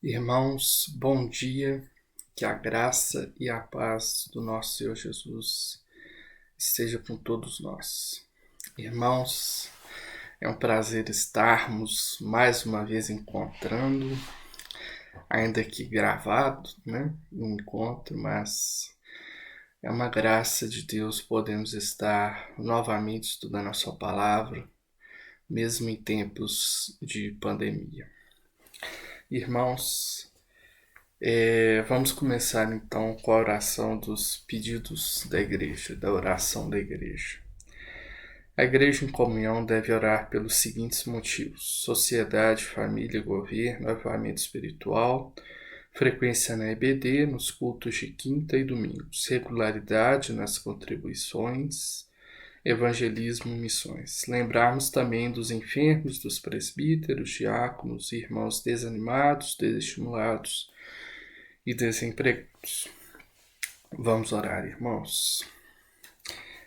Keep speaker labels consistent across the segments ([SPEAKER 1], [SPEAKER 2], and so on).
[SPEAKER 1] Irmãos, bom dia, que a graça e a paz do nosso Senhor Jesus esteja com todos nós. Irmãos, é um prazer estarmos mais uma vez encontrando, ainda que gravado, um encontro, mas é uma graça de Deus podemos estar novamente estudando a sua palavra, mesmo em tempos de pandemia. Irmãos, vamos começar então com a oração dos pedidos da igreja, da oração da igreja. A igreja em comunhão deve orar pelos seguintes motivos: sociedade, família, governo, avivamento espiritual, frequência na EBD, nos cultos de quinta e domingos, regularidade nas contribuições, evangelismo e missões. Lembrarmos também dos enfermos, dos presbíteros, diáconos, irmãos desanimados, desestimulados e desempregados. Vamos orar, irmãos.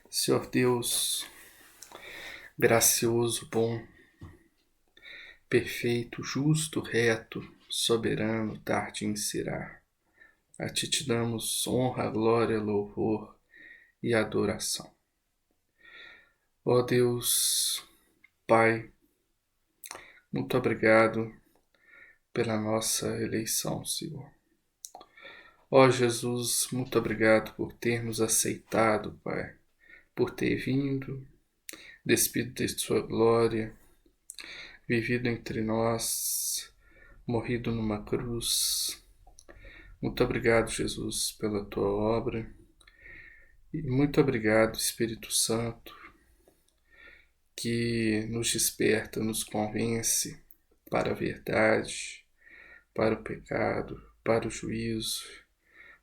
[SPEAKER 1] Senhor Deus, gracioso, bom, perfeito, justo, reto, soberano, tarde em Sirá. A ti te damos honra, glória, louvor e adoração. Ó Deus, Pai, muito obrigado pela nossa eleição, Senhor. Ó Jesus, muito obrigado por ter nos aceitado, Pai, por ter vindo, despido de sua glória, vivido entre nós, morrido numa cruz. Muito obrigado, Jesus, pela tua obra. E muito obrigado, Espírito Santo, que nos desperta, nos convence para a verdade, para o pecado, para o juízo.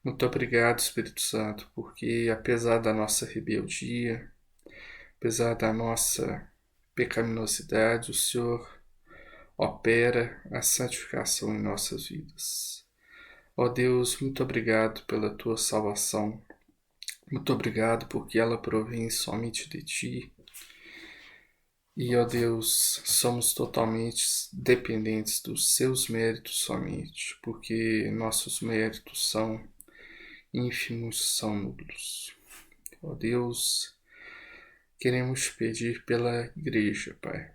[SPEAKER 1] Muito obrigado, Espírito Santo, porque apesar da nossa rebeldia, apesar da nossa pecaminosidade, o Senhor opera a santificação em nossas vidas. Ó Deus, muito obrigado pela tua salvação. Muito obrigado porque ela provém somente de ti. E, ó Deus, somos totalmente dependentes dos seus méritos somente, porque nossos méritos são ínfimos, são nulos. Ó Deus, queremos pedir pela igreja, Pai.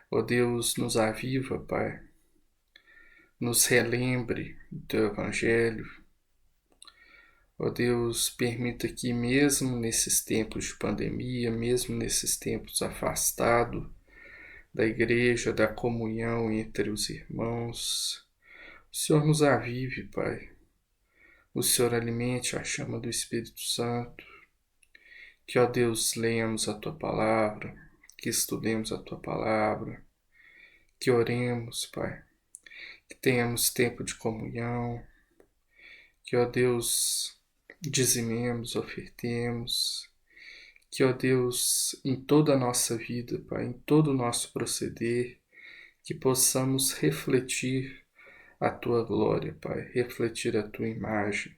[SPEAKER 1] Ó Deus, nos aviva, Pai. Nos relembre do teu evangelho. Ó Deus, permita que mesmo nesses tempos de pandemia, mesmo nesses tempos afastados da igreja, da comunhão entre os irmãos, o Senhor nos avive, Pai. O Senhor alimente a chama do Espírito Santo. Que, ó Deus, leiamos a Tua palavra, que estudemos a Tua palavra, que oremos, Pai, que tenhamos tempo de comunhão, que, ó Deus, dizimemos, ofertemos, que, ó Deus, em toda a nossa vida, Pai, em todo o nosso proceder, que possamos refletir a Tua glória, Pai, refletir a Tua imagem.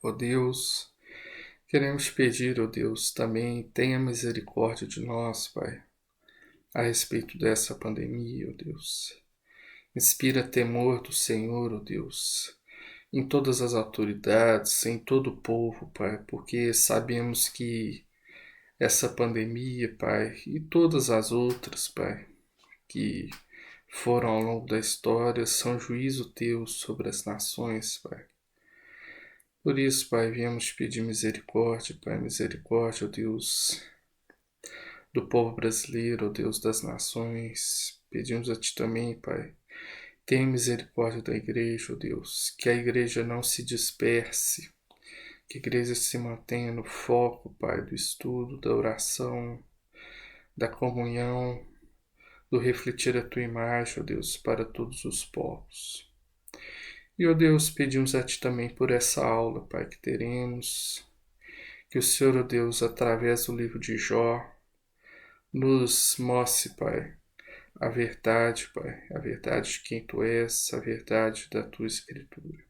[SPEAKER 1] Ó Deus, queremos pedir, ó Deus, também tenha misericórdia de nós, Pai, a respeito dessa pandemia, ó Deus. Inspira temor do Senhor, ó Deus, em todas as autoridades, em todo o povo, Pai, porque sabemos que essa pandemia, Pai, e todas as outras, Pai, que foram ao longo da história, são juízo Teu sobre as nações, Pai. Por isso, Pai, viemos pedir misericórdia, Pai, misericórdia, ó Deus, do povo brasileiro, ó Deus das nações. Pedimos a Ti também, Pai, tenha misericórdia da igreja, ó Deus, que a igreja não se disperse, que a igreja se mantenha no foco, Pai, do estudo, da oração, da comunhão, do refletir a Tua imagem, ó Deus, para todos os povos. E, ó Deus, pedimos a Ti também por essa aula, Pai, que teremos, que o Senhor, ó Deus, através do livro de Jó, nos mostre, Pai, a verdade, Pai, a verdade de quem Tu és, a verdade da Tua Escritura.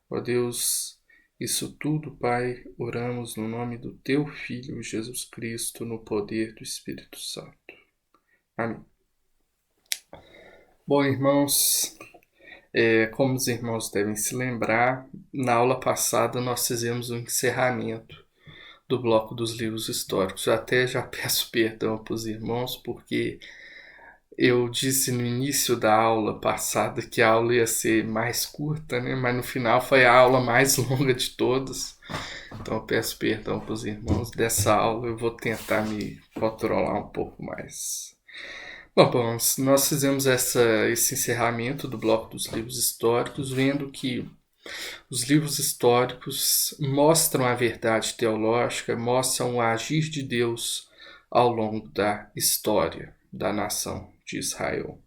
[SPEAKER 1] Ó Deus, isso tudo, Pai, oramos no nome do Teu Filho, Jesus Cristo, no poder do Espírito Santo. Amém. Bom, irmãos, como os irmãos devem se lembrar, na aula passada nós fizemos o encerramento do bloco dos livros históricos. Eu até já peço perdão para os irmãos, porque eu disse no início da aula passada que a aula ia ser mais curta, né? Mas no final foi a aula mais longa de todas. Então eu peço perdão para os irmãos dessa aula. Eu vou tentar me controlar um pouco mais. Bom, nós fizemos esse encerramento do bloco dos livros históricos, vendo que os livros históricos mostram a verdade teológica, mostram o agir de Deus ao longo da história da nação de Israel.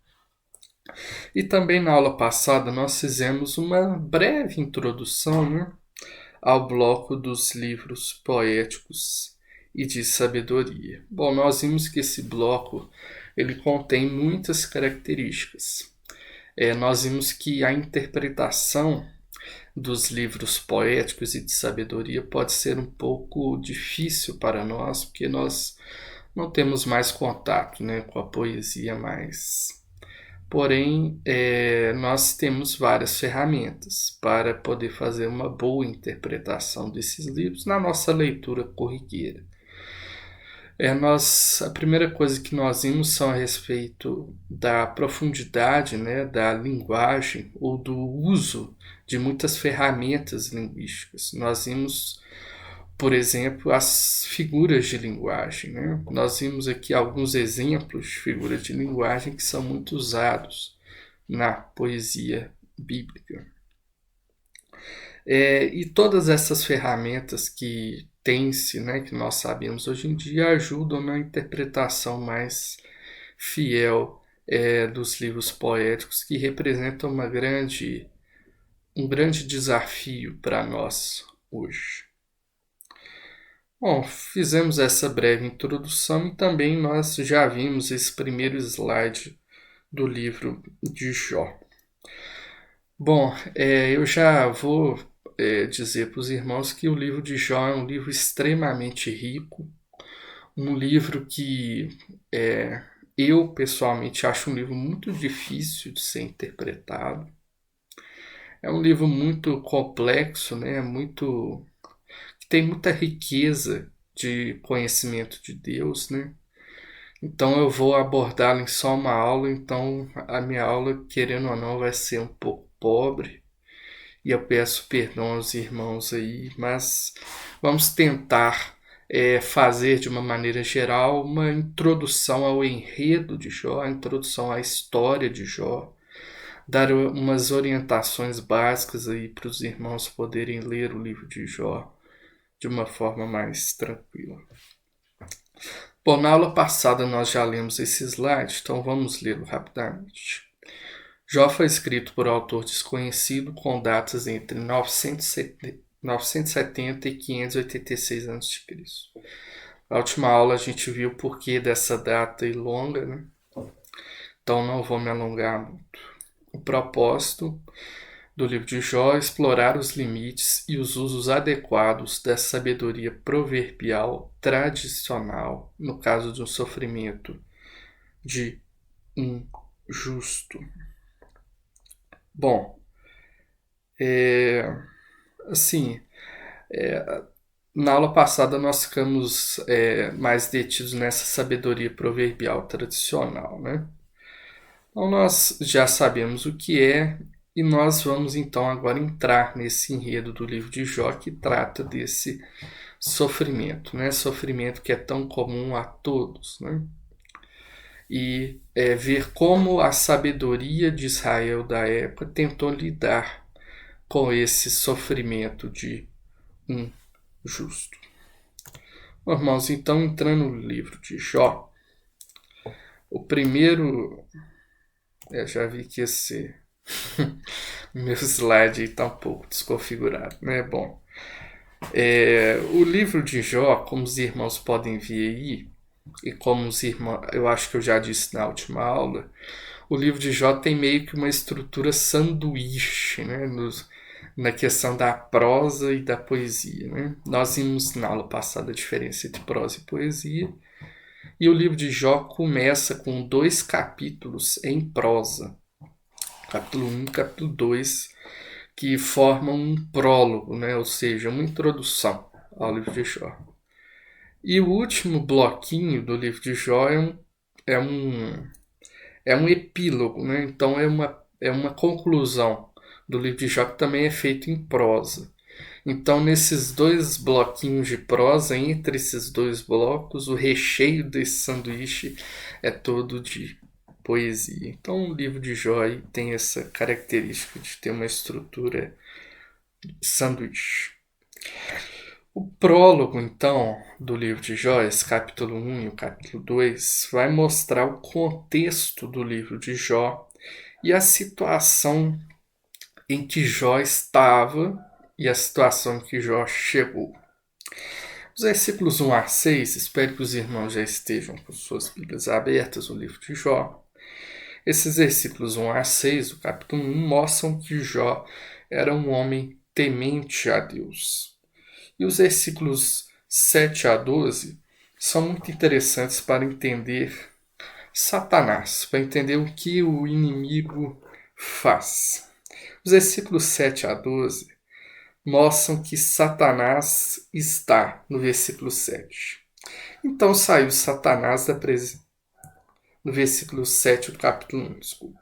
[SPEAKER 1] E também na aula passada nós fizemos uma breve introdução, né, ao bloco dos livros poéticos e de sabedoria. Bom, nós vimos que esse bloco ele contém muitas características. Nós vimos que a interpretação dos livros poéticos e de sabedoria pode ser um pouco difícil para nós, porque nós não temos mais contato, né, com a poesia mais. Porém, nós temos várias ferramentas para poder fazer uma boa interpretação desses livros na nossa leitura corriqueira. A primeira coisa que nós vimos são a respeito da profundidade, né, da linguagem ou do uso de muitas ferramentas linguísticas. Nós vimos, por exemplo, as figuras de linguagem, né? Nós vimos aqui alguns exemplos de figuras de linguagem que são muito usados na poesia bíblica. E todas essas ferramentas que tem-se, né, que nós sabemos hoje em dia, ajudam na interpretação mais fiel dos livros poéticos, que representam um grande desafio para nós hoje. Bom, fizemos essa breve introdução e também nós já vimos esse primeiro slide do livro de Jó. Bom, eu já vou dizer para os irmãos que o livro de Jó é um livro extremamente rico, um livro que eu pessoalmente acho um livro muito difícil de ser interpretado. É um livro muito complexo, né? Que tem muita riqueza de conhecimento de Deus, né? Então eu vou abordá-lo em só uma aula, então a minha aula, querendo ou não, vai ser um pouco pobre. E eu peço perdão aos irmãos aí, mas vamos tentar fazer de uma maneira geral uma introdução ao enredo de Jó, a introdução à história de Jó, dar umas orientações básicas aí para os irmãos poderem ler o livro de Jó de uma forma mais tranquila. Bom, na aula passada nós já lemos esse slide, então vamos lê-lo rapidamente. Jó foi escrito por autor desconhecido com datas entre 970 e 586 a.C. Na última aula a gente viu o porquê dessa data longa, né? Então não vou me alongar muito. O propósito do livro de Jó é explorar os limites e os usos adequados da sabedoria proverbial tradicional no caso de um sofrimento de um justo. Bom, assim, na aula passada nós ficamos mais detidos nessa sabedoria proverbial tradicional, né? Então nós já sabemos o que é e nós vamos então agora entrar nesse enredo do livro de Jó que trata desse sofrimento, né? Sofrimento que é tão comum a todos, né? E ver como a sabedoria de Israel da época tentou lidar com esse sofrimento de um justo. Bom, irmãos, então entrando no livro de Jó, o primeiro. Já vi que esse meu slide está um pouco desconfigurado, né? Bom, o livro de Jó, como os irmãos podem ver aí, e como os irmãos, eu acho que eu já disse na última aula, o livro de Jó tem meio que uma estrutura sanduíche, né? Na questão da prosa e da poesia, né? Nós vimos na aula passada a diferença entre prosa e poesia, e o livro de Jó começa com 2 capítulos em prosa, capítulo 1 e capítulo 2, que formam um prólogo, né? Ou seja, uma introdução ao livro de Jó. E o último bloquinho do livro de Jó é um, é um epílogo, né? Então é uma conclusão do livro de Jó que também é feito em prosa. Então, nesses dois bloquinhos de prosa, entre esses dois blocos, o recheio desse sanduíche é todo de poesia. Então, o livro de Jó tem essa característica de ter uma estrutura de sanduíche. O prólogo, então, do livro de Jó, esse capítulo 1 e o capítulo 2, vai mostrar o contexto do livro de Jó e a situação em que Jó estava e a situação em que Jó chegou. Os versículos 1 a 6, espero que os irmãos já estejam com suas Bíblias abertas no livro de Jó. Esses versículos 1 a 6 do capítulo 1 mostram que Jó era um homem temente a Deus. E os versículos 7 a 12 são muito interessantes para entender Satanás, para entender o que o inimigo faz. Os versículos 7 a 12 mostram que Satanás está no versículo 7. Então saiu Satanás da presença. No versículo 7 do capítulo 1, desculpa.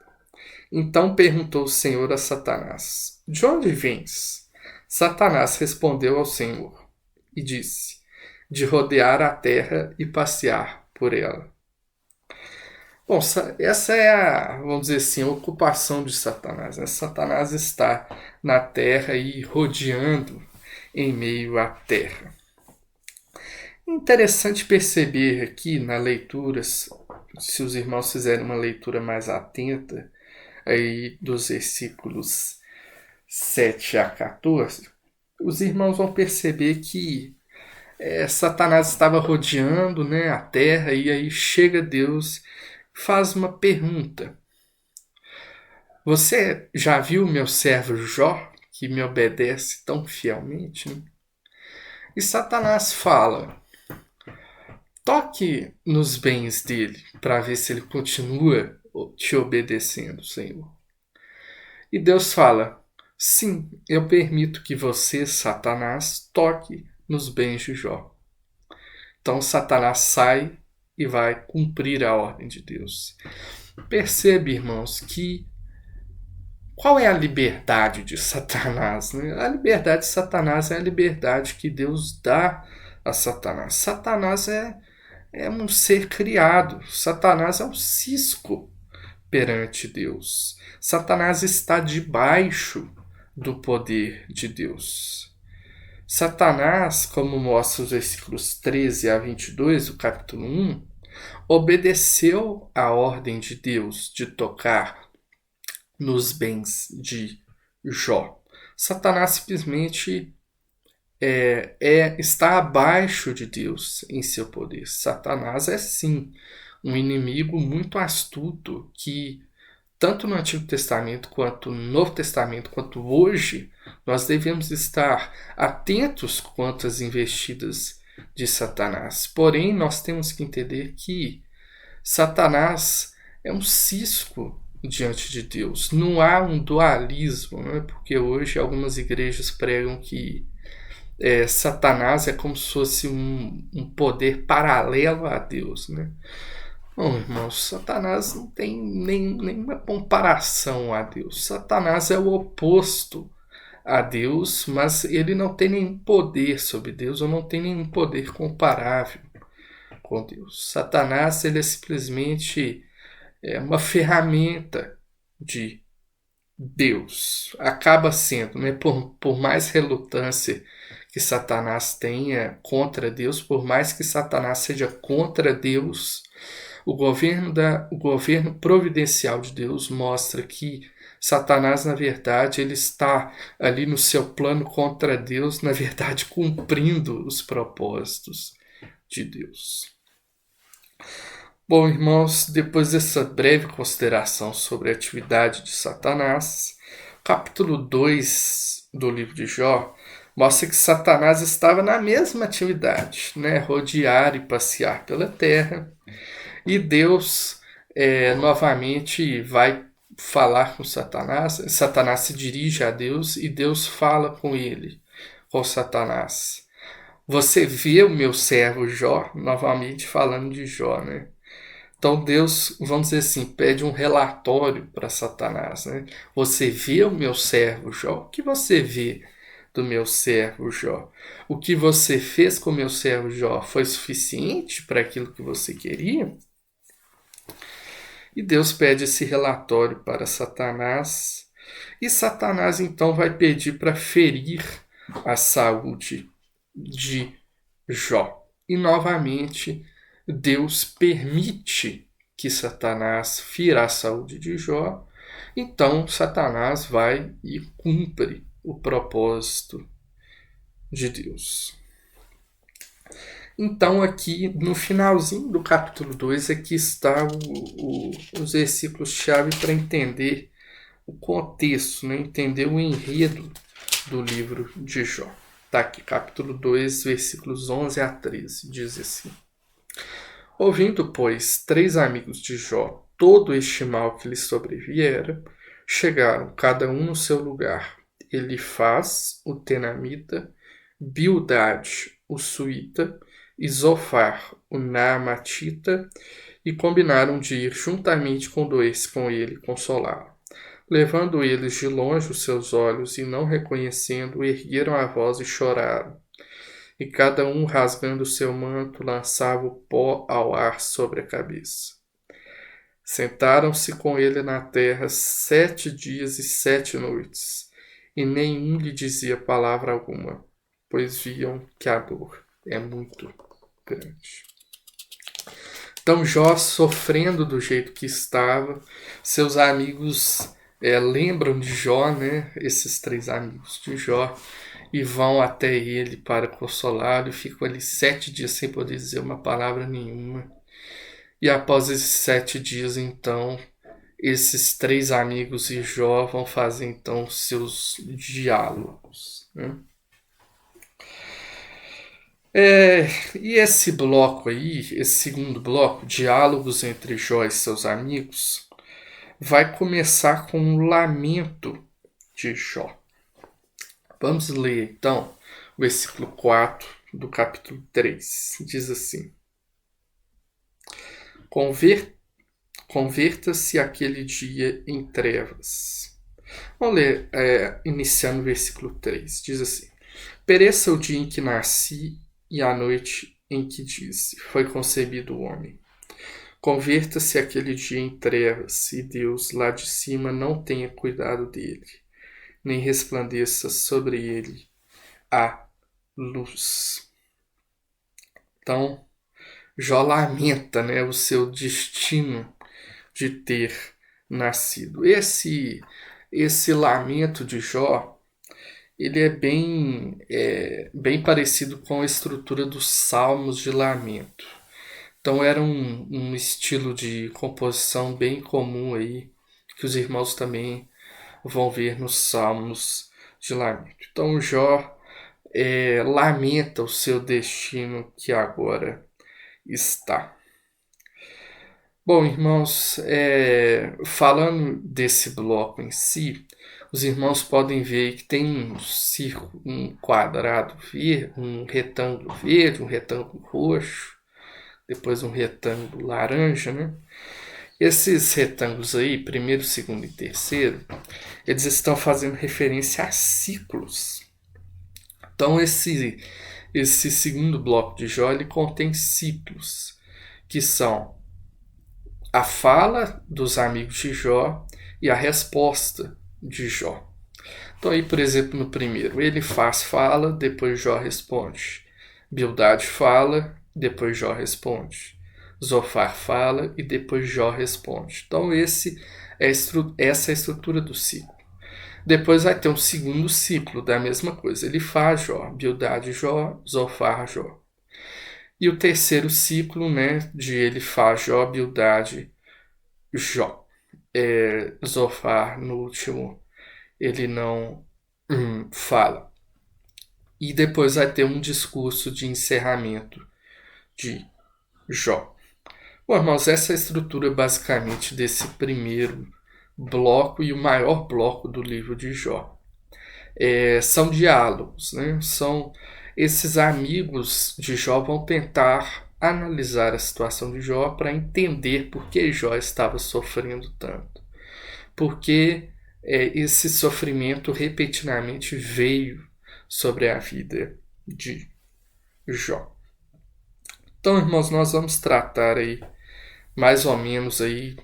[SPEAKER 1] Então perguntou o Senhor a Satanás: De onde vens? Satanás respondeu ao Senhor e disse: De rodear a terra e passear por ela. Bom, essa é a, vamos dizer assim, a ocupação de Satanás. Né? Satanás está na terra e rodeando em meio à terra. Interessante perceber aqui na leitura, se os irmãos fizerem uma leitura mais atenta, aí dos versículos 7 a 14, os irmãos vão perceber que Satanás estava rodeando, né, a terra, e aí chega Deus, faz uma pergunta: Você já viu meu servo Jó, que me obedece tão fielmente? Né? E Satanás fala: Toque nos bens dele para ver se ele continua te obedecendo, Senhor. E Deus fala: Sim, eu permito que você, Satanás, toque nos bens de Jó. Então Satanás sai e vai cumprir a ordem de Deus. Percebe, irmãos, que qual é a liberdade de Satanás? Né? A liberdade de Satanás é a liberdade que Deus dá a Satanás. Satanás é um ser criado. Satanás é um cisco perante Deus. Satanás está debaixo do poder de Deus. Satanás, como mostra os versículos 13 a 22 do capítulo 1, obedeceu à ordem de Deus de tocar nos bens de Jó. Satanás simplesmente está abaixo de Deus em seu poder. Satanás é sim um inimigo muito astuto que tanto no Antigo Testamento quanto no Novo Testamento, quanto hoje, nós devemos estar atentos quanto às investidas de Satanás. Porém, nós temos que entender que Satanás é um cisco diante de Deus. Não há um dualismo, né? Porque hoje algumas igrejas pregam que Satanás é como se fosse um poder paralelo a Deus, né? Bom, irmãos, Satanás não tem nenhuma comparação a Deus. Satanás é o oposto a Deus, mas ele não tem nenhum poder sobre Deus, ou não tem nenhum poder comparável com Deus. Satanás ele é simplesmente uma ferramenta de Deus. Acaba sendo, né, por mais relutância que Satanás tenha contra Deus, por mais que Satanás seja contra Deus, o governo providencial de Deus mostra que Satanás, na verdade, ele está ali no seu plano contra Deus, na verdade, cumprindo os propósitos de Deus. Bom, irmãos, depois dessa breve consideração sobre a atividade de Satanás, capítulo 2 do livro de Jó mostra que Satanás estava na mesma atividade, né? Rodear e passear pela terra. E Deus novamente vai falar com Satanás, Satanás se dirige a Deus e Deus fala com ele, com Satanás. Você vê o meu servo Jó, novamente falando de Jó, né? Então Deus, vamos dizer assim, pede um relatório para Satanás, né? Você vê o meu servo Jó? O que você vê do meu servo Jó? O que você fez com o meu servo Jó foi suficiente para aquilo que você queria? E Deus pede esse relatório para Satanás. E Satanás então vai pedir para ferir a saúde de Jó. E novamente Deus permite que Satanás fira a saúde de Jó. Então Satanás vai e cumpre o propósito de Deus. Então, aqui no finalzinho do capítulo 2, aqui está os versículos-chave para entender o contexto, né? Entender o enredo do livro de Jó. Está aqui, capítulo 2, versículos 11 a 13, diz assim: Ouvindo, pois, 3 amigos de Jó todo este mal que lhe sobreviera, chegaram, cada um no seu lugar, Elifaz, o tenamita, Bildade, o suíta, e Zofar, o naamatita, e combinaram de ir juntamente com dois com ele consolá-lo. Levando eles de longe os seus olhos e não reconhecendo, ergueram a voz e choraram. E cada um, rasgando o seu manto, lançava o pó ao ar sobre a cabeça. Sentaram-se com ele na terra 7 dias e 7 noites, e nenhum lhe dizia palavra alguma, pois viam que a dor é muito grande. Então Jó sofrendo do jeito que estava, seus amigos lembram de Jó, né? Esses 3 amigos de Jó, e vão até ele para consolá-lo, e ficam ali 7 dias sem poder dizer uma palavra nenhuma. E após esses 7 dias, então, esses 3 amigos e Jó vão fazer então seus diálogos, né? E esse bloco aí, esse segundo bloco, diálogos entre Jó e seus amigos, vai começar com um lamento de Jó. Vamos ler então o versículo 4 do capítulo 3. Diz assim: Converta-se aquele dia em trevas. Vamos ler, iniciando o versículo 3. Diz assim: Pereça o dia em que nasci e a noite em que disse, foi concebido o homem. Converta-se aquele dia em trevas, e Deus lá de cima não tenha cuidado dele, nem resplandeça sobre ele a luz. Então, Jó lamenta, né, o seu destino de ter nascido. Esse lamento de Jó, ele é bem parecido com a estrutura dos salmos de lamento. Então era um estilo de composição bem comum aí, que os irmãos também vão ver nos salmos de lamento. Então Jó lamenta o seu destino que agora está. Bom, irmãos, falando desse bloco em si, os irmãos podem ver que tem um círculo, um quadrado verde, um retângulo verde, um retângulo roxo, depois um retângulo laranja, né? Esses retângulos aí, primeiro, segundo e terceiro, eles estão fazendo referência a ciclos. Então esse segundo bloco de Jó, ele contém ciclos, que são a fala dos amigos de Jó e a resposta de Jó. Então aí, por exemplo, no primeiro, Elifaz fala, depois Jó responde. Bildade fala, depois Jó responde. Zofar fala e depois Jó responde. Então essa é a estrutura do ciclo. Depois vai ter um segundo ciclo da mesma coisa. Elifaz, Jó, Bildade, Jó, Zofar, Jó. E o terceiro ciclo, né, de Elifaz, Jó, Bildade, Jó. Zofar, no último, ele não fala. E depois vai ter um discurso de encerramento de Jó. Bom, irmãos, essa é a estrutura basicamente desse primeiro bloco e o maior bloco do livro de Jó. São diálogos, né? São esses amigos de Jó vão tentar analisar a situação de Jó para entender por que Jó estava sofrendo tanto. Porque esse sofrimento repetidamente veio sobre a vida de Jó. Então, irmãos, nós vamos tratar aí mais ou menos aí,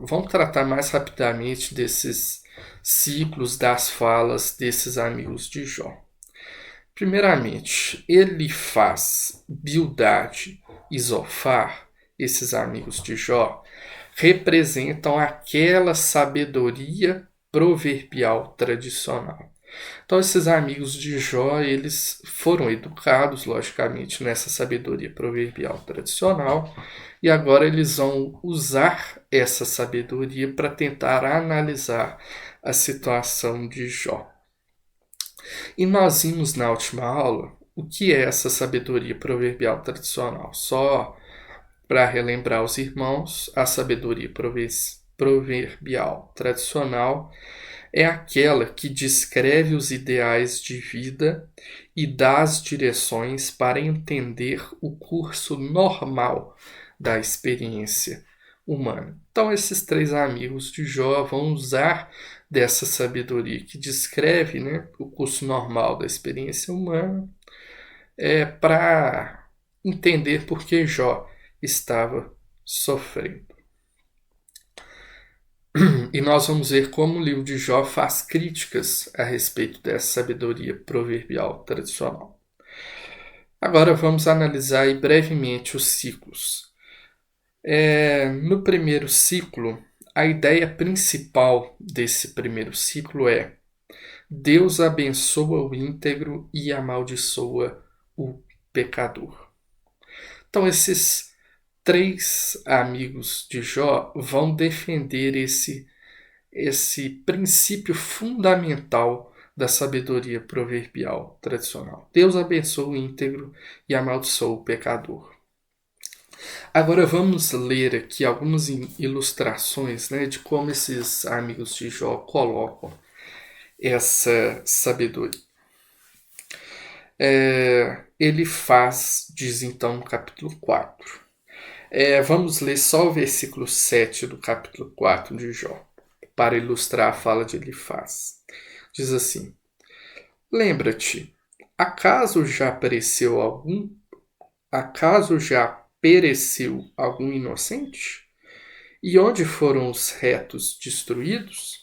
[SPEAKER 1] vamos tratar mais rapidamente desses ciclos das falas desses amigos de Jó. Primeiramente, Elifaz, Bildade e Zofar, esses amigos de Jó, representam aquela sabedoria proverbial tradicional. Então, esses amigos de Jó, eles foram educados, logicamente, nessa sabedoria proverbial tradicional, e agora eles vão usar essa sabedoria para tentar analisar a situação de Jó. E nós vimos na última aula o que é essa sabedoria proverbial tradicional. Só para relembrar os irmãos, a sabedoria proverbial tradicional é aquela que descreve os ideais de vida e dá as direções para entender o curso normal da experiência humana. Então, esses três amigos de Jó vão usar dessa sabedoria que descreve, né, o curso normal da experiência humana para entender por que Jó estava sofrendo. E nós vamos ver como o livro de Jó faz críticas a respeito dessa sabedoria proverbial tradicional. Agora vamos analisar aí brevemente os ciclos. No primeiro ciclo, a ideia principal desse primeiro ciclo é: Deus abençoa o íntegro e amaldiçoa o pecador. Então, esses três amigos de Jó vão defender esse princípio fundamental da sabedoria proverbial tradicional. Deus abençoa o íntegro e amaldiçoa o pecador. Agora vamos ler aqui algumas ilustrações, né, de como esses amigos de Jó colocam essa sabedoria. Elifaz diz então no capítulo 4. Vamos ler só o versículo 7 do capítulo 4 de Jó, para ilustrar a fala de Elifaz. Diz assim: Lembra-te, acaso já pereceu algum inocente? E onde foram os retos destruídos?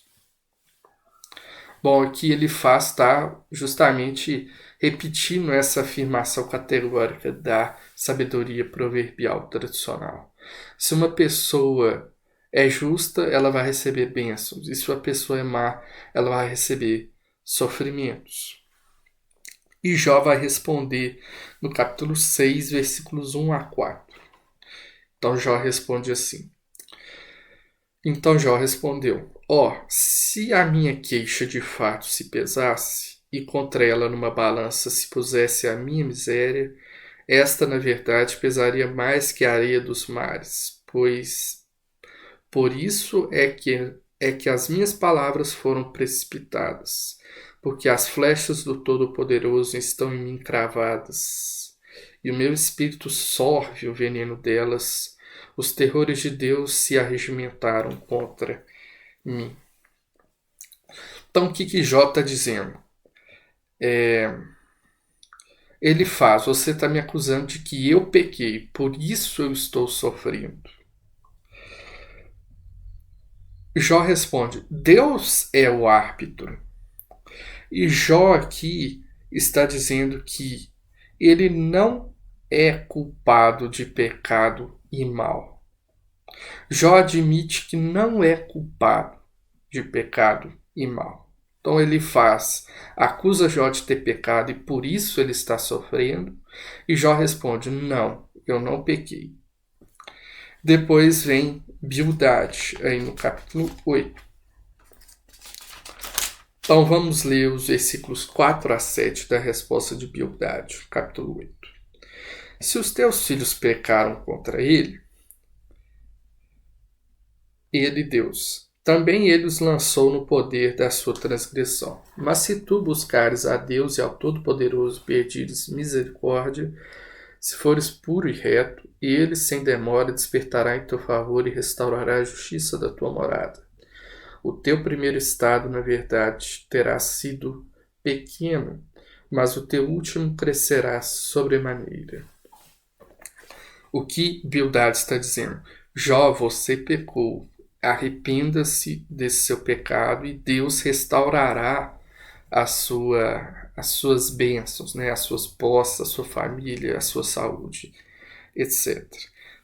[SPEAKER 1] Bom, aqui Elifaz está justamente repetindo essa afirmação categórica da sabedoria proverbial tradicional. Se uma pessoa é justa, ela vai receber bênçãos. E se uma pessoa é má, ela vai receber sofrimentos. E Jó vai responder no capítulo 6, versículos 1 a 4. Então Jó responde assim. Então Jó respondeu: se a minha queixa de fato se pesasse, e contra ela numa balança se pusesse a minha miséria, esta na verdade pesaria mais que a areia dos mares, pois por isso é que as minhas palavras foram precipitadas, porque as flechas do Todo-Poderoso estão em mim cravadas, e o meu espírito sorve o veneno delas. Os terrores de Deus se arregimentaram contra mim. Então, o que Jó está dizendo? Você está me acusando de que eu pequei, por isso eu estou sofrendo. Jó responde: Deus é o árbitro. E Jó aqui está dizendo que ele não é culpado de pecado e mal. Jó admite que não é culpado de pecado e mal. Então ele acusa Jó de ter pecado e por isso ele está sofrendo. E Jó responde: não, eu não pequei. Depois vem Bildade, aí no capítulo 8. Então vamos ler os versículos 4 a 7 da resposta de Bildade, capítulo 8. Se os teus filhos pecaram contra ele, Deus, também ele os lançou no poder da sua transgressão. Mas se tu buscares a Deus e ao Todo-Poderoso pedires misericórdia, se fores puro e reto, ele sem demora despertará em teu favor e restaurará a justiça da tua morada. O teu primeiro estado, na verdade, terá sido pequeno, mas o teu último crescerá sobremaneira. O que Bildad está dizendo? Jó, você pecou. Arrependa-se desse seu pecado e Deus restaurará as suas bênçãos, né? As suas posses, a sua família, a sua saúde, etc.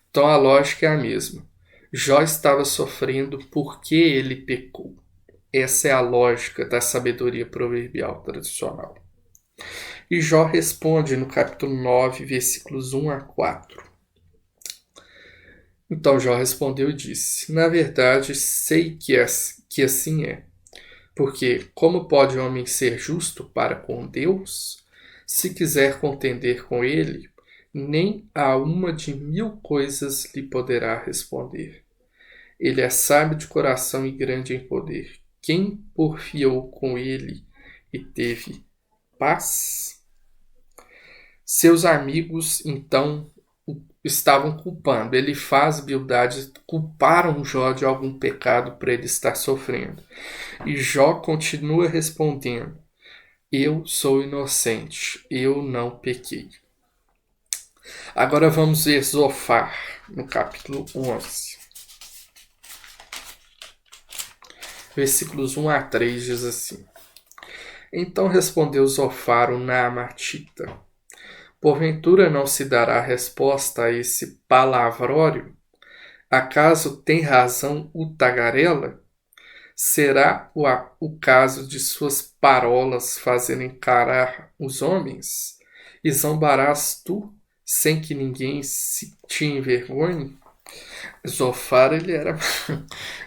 [SPEAKER 1] Então a lógica é a mesma. Jó estava sofrendo porque ele pecou. Essa é a lógica da sabedoria proverbial tradicional. E Jó responde no capítulo 9, versículos 1 a 4. Então Jó respondeu e disse: Na verdade, sei que assim é. Porque como pode o homem ser justo para com Deus? Se quiser contender com ele, nem a uma de 1000 coisas lhe poderá responder. Ele é sábio de coração e grande em poder. Quem porfiou com ele e teve paz? Seus amigos, então, estavam culpando. Elifaz e Bildad culparam Jó de algum pecado para ele estar sofrendo. E Jó continua respondendo: Eu sou inocente, eu não pequei. Agora vamos ver Zofar, no capítulo 11. Versículos 1 a 3 diz assim: Então respondeu Zofar o Naamatita: Porventura não se dará resposta a esse palavrório? Acaso tem razão o tagarela? Será o caso de suas parolas fazerem calar os homens? E zombarás tu, sem que ninguém te envergonhe? Zofar,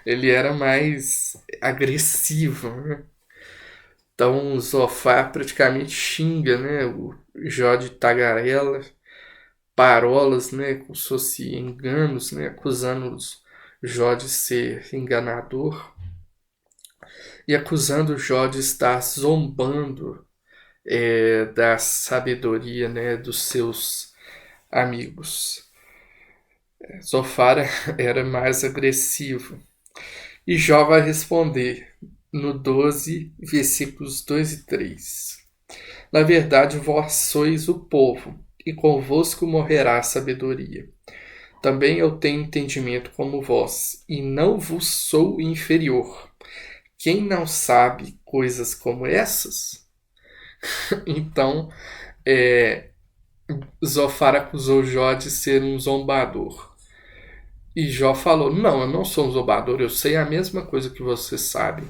[SPEAKER 1] ele era mais agressivo, né? Então Zofar praticamente xinga, né, o Jó de tagarela, parolas, né, como se fosse enganos, né, acusando Jó de ser enganador e acusando Jó de estar zombando da sabedoria, né, dos seus amigos. Zofar era mais agressivo. E Jó vai responder no 12, versículos 2 e 3. Na verdade, vós sois o povo, e convosco morrerá a sabedoria. Também eu tenho entendimento como vós, e não vos sou inferior. Quem não sabe coisas como essas? Então, Zofar acusou Jó de ser um zombador. E Jó falou: Não, eu não sou um zombador, eu sei a mesma coisa que você sabe.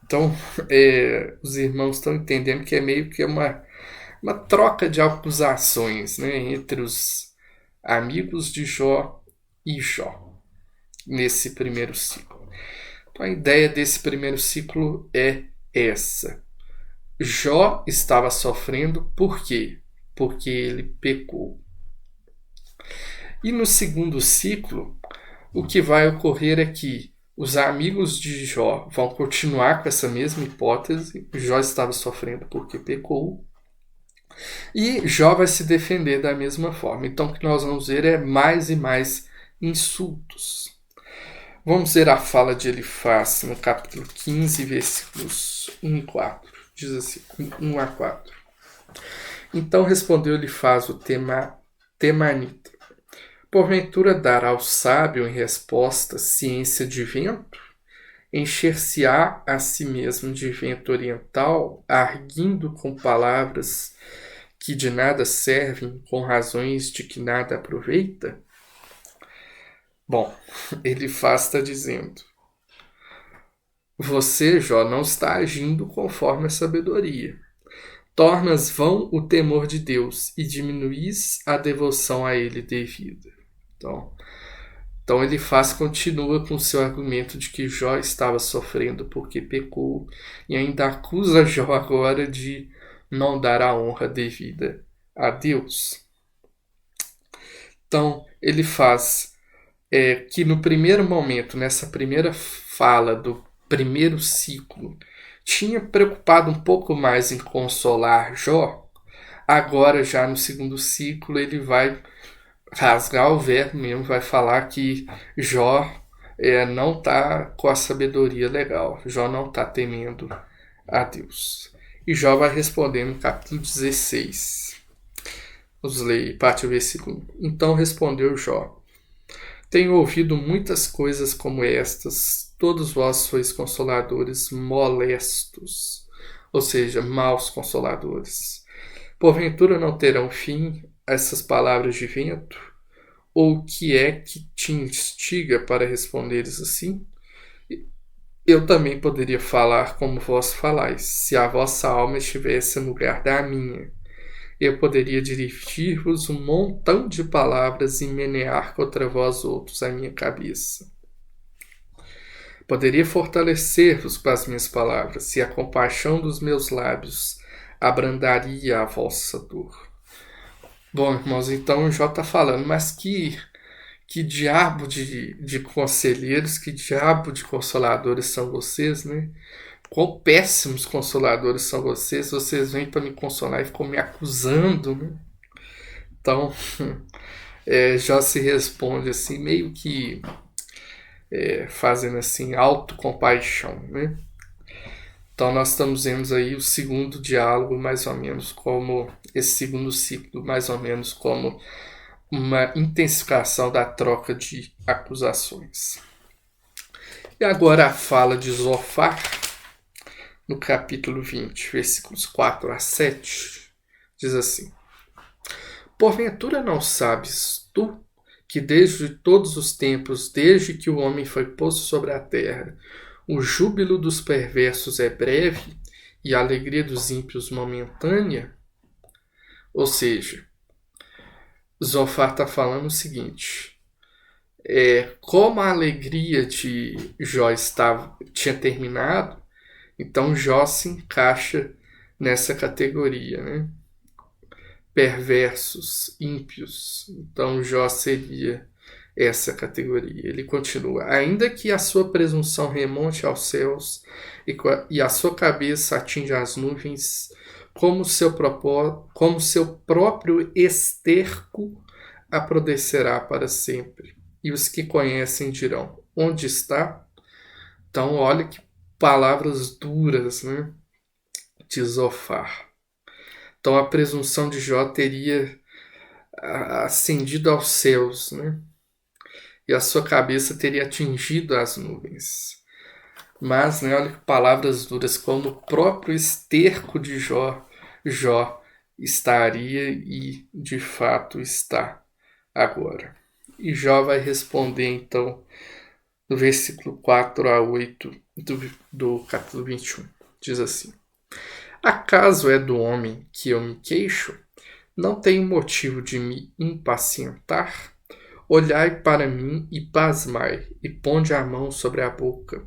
[SPEAKER 1] Então, os irmãos estão entendendo que é meio que uma troca de acusações, né, entre os amigos de Jó e Jó, nesse primeiro ciclo. Então, a ideia desse primeiro ciclo é essa. Jó estava sofrendo por quê? Porque ele pecou. E no segundo ciclo, o que vai ocorrer é que os amigos de Jó vão continuar com essa mesma hipótese. Jó estava sofrendo porque pecou. E Jó vai se defender da mesma forma. Então, o que nós vamos ver é mais e mais insultos. Vamos ver a fala de Elifaz no capítulo 15, versículos 1 e 4. Diz assim, 1 a 4. Então respondeu Elifaz o Temanita: Porventura dará ao sábio em resposta ciência de vento? Encher-se-á a si mesmo de vento oriental, arguindo com palavras que de nada servem, com razões de que nada aproveita? Bom, Elifaz está dizendo: Você, Jó, não está agindo conforme a sabedoria. Tornas vão o temor de Deus e diminuís a devoção a ele devida. Então Elifaz continua com seu argumento de que Jó estava sofrendo porque pecou e ainda acusa Jó agora de não dar a honra devida a Deus. Então Elifaz que no primeiro momento, nessa primeira fala do primeiro ciclo tinha preocupado um pouco mais em consolar Jó, agora já no segundo ciclo ele vai rasgar o verbo mesmo, vai falar que Jó não está com a sabedoria legal, Jó não está temendo a Deus. E Jó vai responder no capítulo 16. Vamos ler parte do versículo 1. Então respondeu Jó: tenho ouvido muitas coisas como estas, todos vós sois consoladores molestos, ou seja, maus consoladores. Porventura não terão fim essas palavras de vento? Ou o que é que te instiga para responderes assim? Eu também poderia falar como vós falais, se a vossa alma estivesse no lugar da minha. Eu poderia dirigir-vos um montão de palavras e menear contra vós outros a minha cabeça. Poderia fortalecer-vos com as minhas palavras, se a compaixão dos meus lábios abrandaria a vossa dor. Bom, irmãos, então o Jó está falando, mas que diabo de conselheiros, que diabo de consoladores são vocês, né? Quão péssimos consoladores são vocês, vocês vêm para me consolar e ficam me acusando, né? Então, Jó se responde assim, meio que fazendo assim, autocompaixão, né? Então nós estamos vendo aí o segundo diálogo, mais ou menos como, esse segundo ciclo, mais ou menos como uma intensificação da troca de acusações. E agora a fala de Zofar, no capítulo 20, versículos 4 a 7, diz assim: porventura não sabes tu que desde todos os tempos, desde que o homem foi posto sobre a terra, o júbilo dos perversos é breve e a alegria dos ímpios momentânea? Ou seja, Zofar está falando o seguinte: como a alegria de Jó tinha terminado, então Jó se encaixa nessa categoria, né? Perversos, ímpios. Então Jó seria essa categoria. Ele continua: ainda que a sua presunção remonte aos céus e a sua cabeça atinja as nuvens, como seu próprio esterco apodrecerá para sempre. E os que conhecem dirão: onde está? Então olha que palavras duras, né, de Zofar. Então a presunção de Jó teria ascendido aos céus, né? E a sua cabeça teria atingido as nuvens. Mas, né, olha que palavras duras, quando o próprio esterco de Jó estaria e de fato está agora. E Jó vai responder então no versículo 4 a 8 do capítulo 21. Diz assim: acaso é do homem que eu me queixo? Não tenho motivo de me impacientar? Olhai para mim e pasmai, e ponde a mão sobre a boca,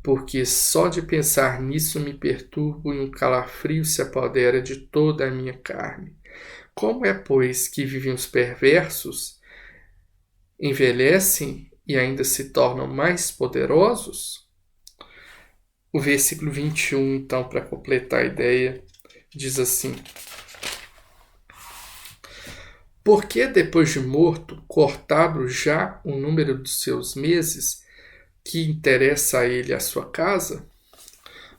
[SPEAKER 1] porque só de pensar nisso me perturbo e um calafrio se apodera de toda a minha carne. Como é, pois, que vivem os perversos, envelhecem e ainda se tornam mais poderosos? O versículo 21, então, para completar a ideia, diz assim: porque depois de morto, cortado já o número dos seus meses, que interessa a ele a sua casa?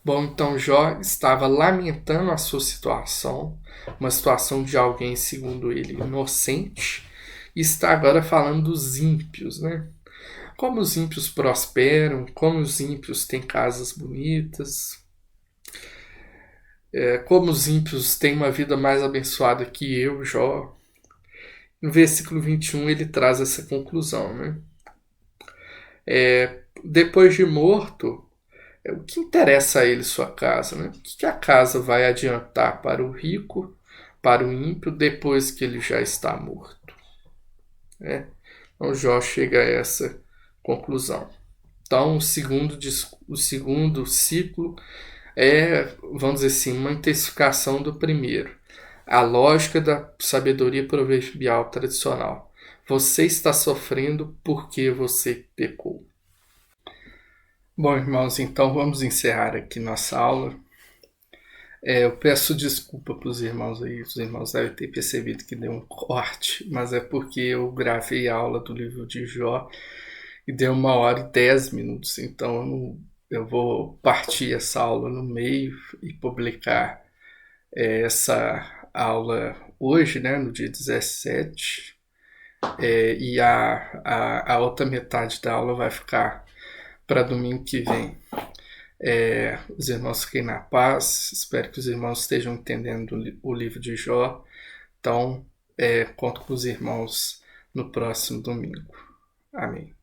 [SPEAKER 1] Bom, então Jó estava lamentando a sua situação, uma situação de alguém, segundo ele, inocente, e está agora falando dos ímpios, né? Como os ímpios prosperam, como os ímpios têm casas bonitas, como os ímpios têm uma vida mais abençoada que eu, Jó. No versículo 21 ele traz essa conclusão, né? Depois de morto, o que interessa a ele sua casa, né? O que a casa vai adiantar para o rico, para o ímpio, depois que ele já está morto? Então Jó chega a essa conclusão. Então o segundo ciclo vamos dizer assim, uma intensificação do primeiro. A lógica da sabedoria proverbial tradicional. Você está sofrendo porque você pecou. Bom, irmãos, então vamos encerrar aqui nossa aula. Eu peço desculpa para os irmãos aí, os irmãos devem ter percebido que deu um corte, mas é porque eu gravei a aula do livro de Jó e deu 1 hora e 10 minutos, então eu vou partir essa aula no meio e publicar essa aula hoje, né, no dia 17, e a outra metade da aula vai ficar para domingo que vem. Os irmãos fiquem na paz, espero que os irmãos estejam entendendo o livro de Jó. Então, conto com os irmãos no próximo domingo. Amém.